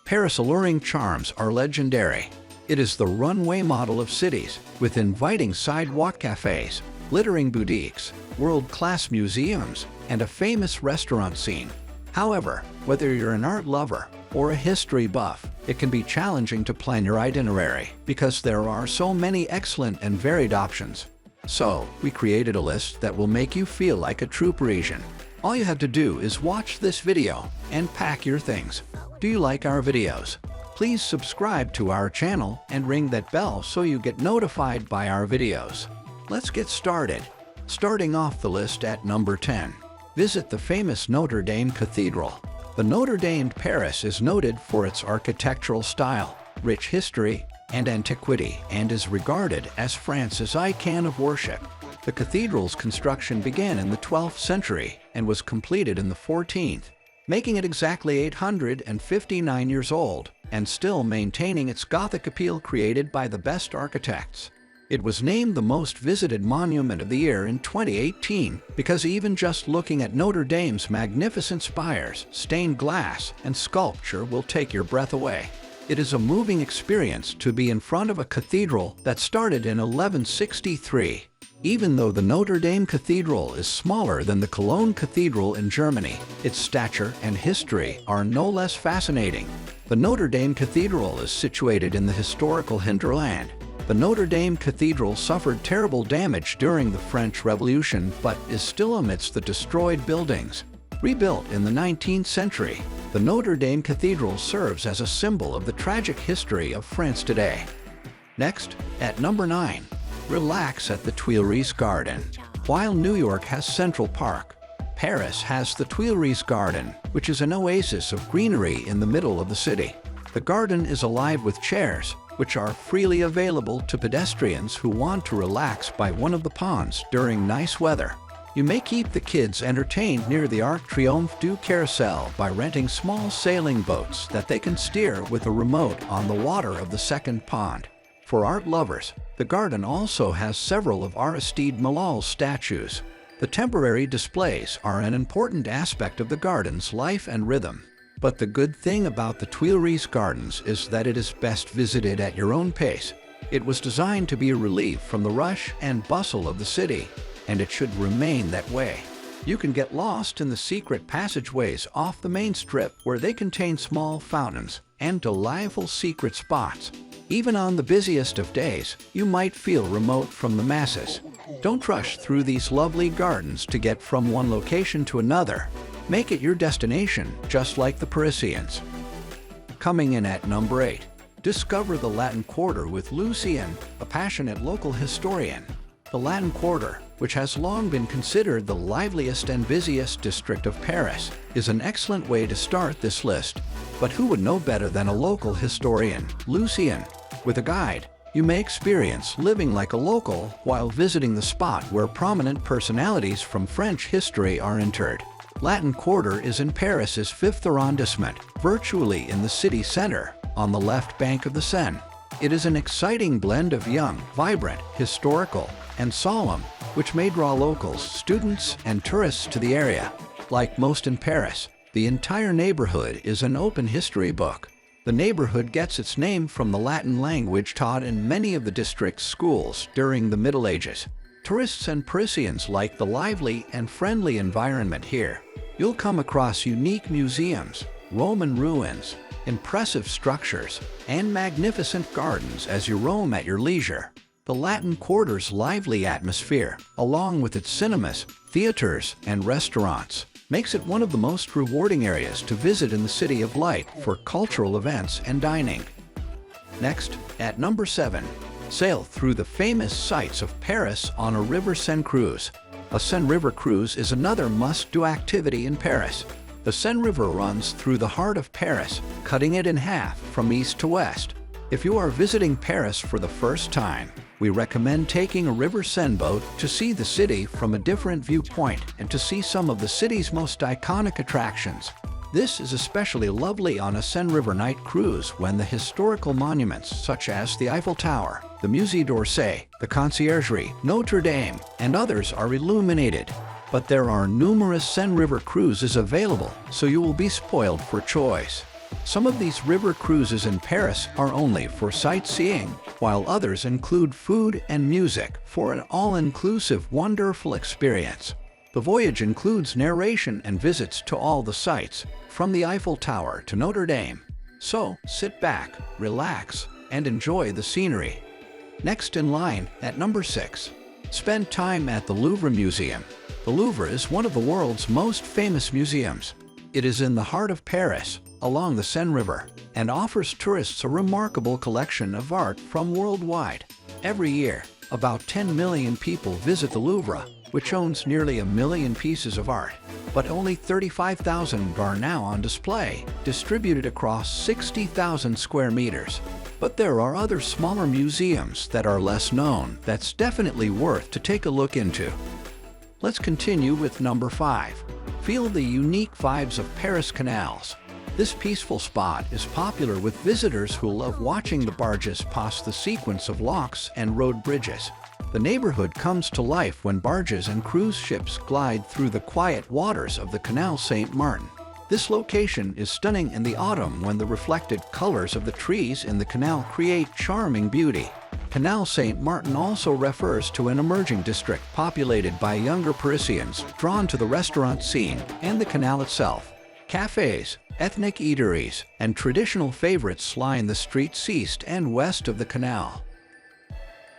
Paris' alluring charms are legendary. It is the runway model of cities, with inviting sidewalk cafes, glittering boutiques, world-class museums, and a famous restaurant scene. However, whether you're an art lover or a history buff, it can be challenging to plan your itinerary because there are so many excellent and varied options. So, we created a list that will make you feel like a true Parisian. All you have to do is watch this video and pack your things. Do you like our videos? Please subscribe to our channel and ring that bell so you get notified by our videos. Let's get started. Starting off the list at number 10. Visit the famous Notre Dame Cathedral. The Notre Dame Paris is noted for its architectural style, rich history, and antiquity, and is regarded as France's icon of worship. The cathedral's construction began in the 12th century and was completed in the 14th, making it exactly 859 years old and still maintaining its Gothic appeal created by the best architects. It was named the most visited monument of the year in 2018 because even just looking at Notre Dame's magnificent spires, stained glass, and sculpture will take your breath away. It is a moving experience to be in front of a cathedral that started in 1163. Even though the Notre Dame Cathedral is smaller than the Cologne Cathedral in Germany, its stature and history are no less fascinating. The Notre Dame Cathedral is situated in the historical hinterland. The Notre Dame Cathedral suffered terrible damage during the French Revolution but is still amidst the destroyed buildings. Rebuilt in the 19th century, the Notre Dame Cathedral serves as a symbol of the tragic history of France today. Next, at number 9. Relax at the Tuileries Garden. While New York has Central Park, Paris has the Tuileries Garden, which is an oasis of greenery in the middle of the city. The garden is alive with chairs, which are freely available to pedestrians who want to relax by one of the ponds during nice weather. You may keep the kids entertained near the Arc Triomphe du Carousel by renting small sailing boats that they can steer with a remote on the water of the second pond. For art lovers, the garden also has several of Aristide Malal's statues. The temporary displays are an important aspect of the garden's life and rhythm. But the good thing about the Tuileries Gardens is that it is best visited at your own pace. It was designed to be a relief from the rush and bustle of the city, and it should remain that way. You can get lost in the secret passageways off the main strip where they contain small fountains and delightful secret spots. Even on the busiest of days, you might feel remote from the masses. Don't rush through these lovely gardens to get from one location to another. Make it your destination, just like the Parisians. Coming in at number 8. Discover the Latin Quarter with Lucien, a passionate local historian. The Latin Quarter, which has long been considered the liveliest and busiest district of Paris, is an excellent way to start this list. But who would know better than a local historian, Lucien? With a guide, you may experience living like a local while visiting the spot where prominent personalities from French history are interred. Latin Quarter is in Paris's 5th arrondissement, virtually in the city center, on the left bank of the Seine. It is an exciting blend of young, vibrant, historical, and solemn, which may draw locals, students, and tourists to the area. Like most in Paris, the entire neighborhood is an open history book. The neighborhood gets its name from the Latin language taught in many of the district's schools during the Middle Ages. Tourists and Parisians like the lively and friendly environment here. You'll come across unique museums, Roman ruins, impressive structures, and magnificent gardens as you roam at your leisure. The Latin Quarter's lively atmosphere, along with its cinemas, theaters, and restaurants, makes it one of the most rewarding areas to visit in the City of Light for cultural events and dining. Next, at number 7. Sail through the famous sights of Paris on a River Seine cruise. A Seine River cruise is another must-do activity in Paris. The Seine River runs through the heart of Paris, cutting it in half from east to west. If you are visiting Paris for the first time, we recommend taking a River Seine boat to see the city from a different viewpoint and to see some of the city's most iconic attractions. This is especially lovely on a Seine River night cruise when the historical monuments such as the Eiffel Tower, the Musée d'Orsay, the Conciergerie, Notre Dame, and others are illuminated. But there are numerous Seine River cruises available, so you will be spoiled for choice. Some of these river cruises in Paris are only for sightseeing, while others include food and music for an all-inclusive, wonderful experience. The voyage includes narration and visits to all the sites, from the Eiffel Tower to Notre Dame. So, sit back, relax, and enjoy the scenery. Next in line, at number 6. Spend time at the Louvre Museum. The Louvre is one of the world's most famous museums. It is in the heart of Paris, along the Seine River, and offers tourists a remarkable collection of art from worldwide. Every year, about 10 million people visit the Louvre, which owns nearly 1 million pieces of art. But only 35,000 are now on display, distributed across 60,000 square meters. But there are other smaller museums that are less known that's definitely worth to take a look into. Let's continue with number 5. Feel the unique vibes of Paris Canals. This peaceful spot is popular with visitors who love watching the barges pass the sequence of locks and road bridges. The neighborhood comes to life when barges and cruise ships glide through the quiet waters of the Canal Saint-Martin. This location is stunning in the autumn when the reflected colors of the trees in the canal create charming beauty. Canal Saint-Martin also refers to an emerging district populated by younger Parisians drawn to the restaurant scene and the canal itself. Cafes, ethnic eateries, and traditional favorites line the streets east and west of the canal.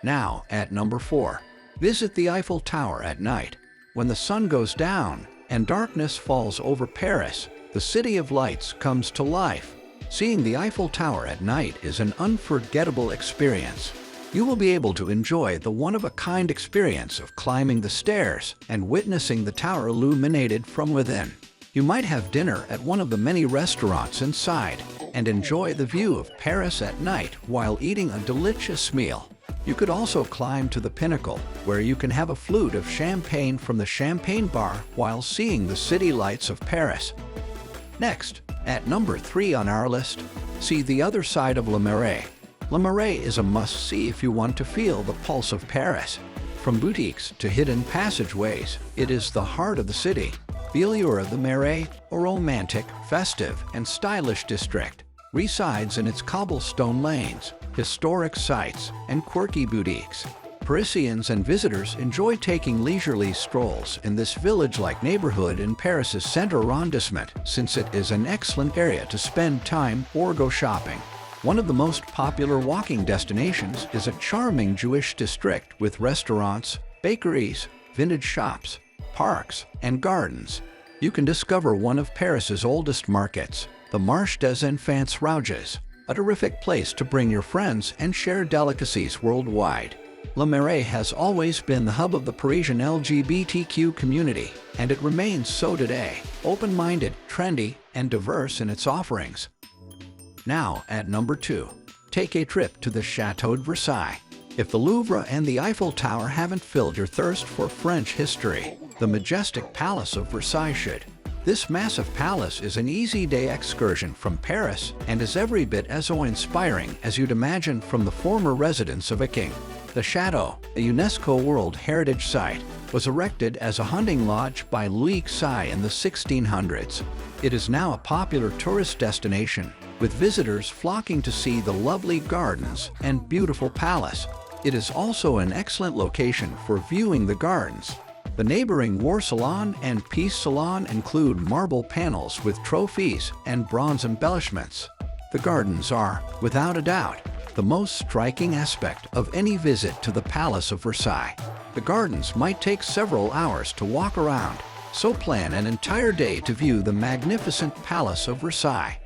Now, at number 4. Visit the Eiffel Tower at night. When the sun goes down and darkness falls over Paris, the City of Lights comes to life. Seeing the Eiffel Tower at night is an unforgettable experience. You will be able to enjoy the one-of-a-kind experience of climbing the stairs and witnessing the tower illuminated from within. You might have dinner at one of the many restaurants inside and enjoy the view of Paris at night while eating a delicious meal. You could also climb to the pinnacle, where you can have a flute of champagne from the champagne bar while seeing the city lights of Paris. Next, at number 3 on our list, see the other side of Le Marais. Le Marais is a must-see if you want to feel the pulse of Paris. From boutiques to hidden passageways, it is the heart of the city. The allure of the Marais, a romantic, festive, and stylish district, resides in its cobblestone lanes, historic sites, and quirky boutiques. Parisians and visitors enjoy taking leisurely strolls in this village-like neighborhood in Paris's center arrondissement, since it is an excellent area to spend time or go shopping. One of the most popular walking destinations is a charming Jewish district with restaurants, bakeries, vintage shops, parks, and gardens. You can discover one of Paris's oldest markets, the Marché des Enfants Rouges, a terrific place to bring your friends and share delicacies worldwide. Le Marais has always been the hub of the Parisian LGBTQ community, and it remains so today, open-minded, trendy, and diverse in its offerings. Now, at number 2, take a trip to the Château de Versailles. If the Louvre and the Eiffel Tower haven't filled your thirst for French history, the majestic Palace of Versailles should. This massive palace is an easy-day excursion from Paris and is every bit as awe-inspiring as you'd imagine from the former residence of a king. The Château, a UNESCO World Heritage Site, was erected as a hunting lodge by Lucien in the 1600s. It is now a popular tourist destination, with visitors flocking to see the lovely gardens and beautiful palace. It is also an excellent location for viewing the gardens. The neighboring War Salon and Peace Salon include marble panels with trophies and bronze embellishments. The gardens are, without a doubt, the most striking aspect of any visit to the Palace of Versailles. The gardens might take several hours to walk around, so plan an entire day to view the magnificent Palace of Versailles.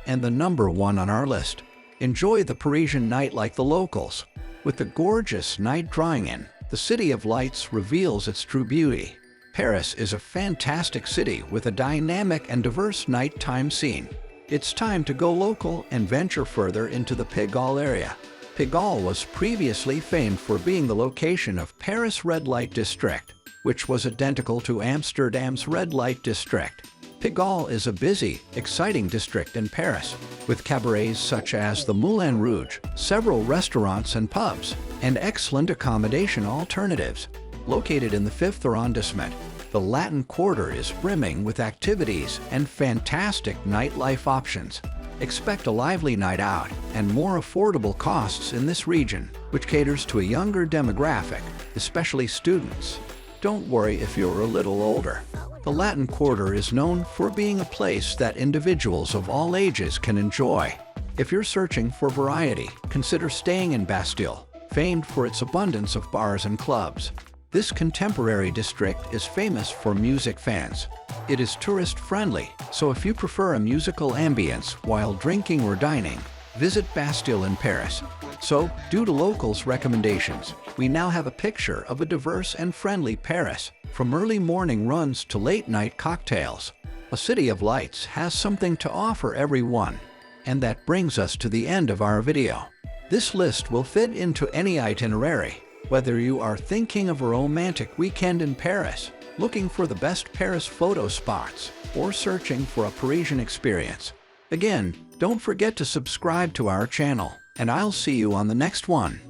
And the number 1 on our list, enjoy the Parisian night like the locals. With the gorgeous night drawing in, the City of Lights reveals its true beauty. Paris is a fantastic city with a dynamic and diverse nighttime scene. It's time to go local and venture further into the Pigalle area. Pigalle was previously famed for being the location of Paris' red light district, which was identical to Amsterdam's red light district. Pigalle is a busy, exciting district in Paris, with cabarets such as the Moulin Rouge, several restaurants and pubs, and excellent accommodation alternatives. Located in the 5th arrondissement, The Latin Quarter is brimming with activities and fantastic nightlife options. Expect a lively night out and more affordable costs in this region, which caters to a younger demographic, especially students. Don't worry if you're a little older. The Latin Quarter is known for being a place that individuals of all ages can enjoy. If you're searching for variety, consider staying in Bastille, famed for its abundance of bars and clubs. This contemporary district is famous for music fans. It is tourist-friendly, so if you prefer a musical ambience while drinking or dining, visit Bastille in Paris. So, due to locals' recommendations, we now have a picture of a diverse and friendly Paris, from early morning runs to late-night cocktails. A city of lights has something to offer everyone. And that brings us to the end of our video. This list will fit into any itinerary, whether you are thinking of a romantic weekend in Paris, looking for the best Paris photo spots, or searching for a Parisian experience. Again, don't forget to subscribe to our channel, and I'll see you on the next one.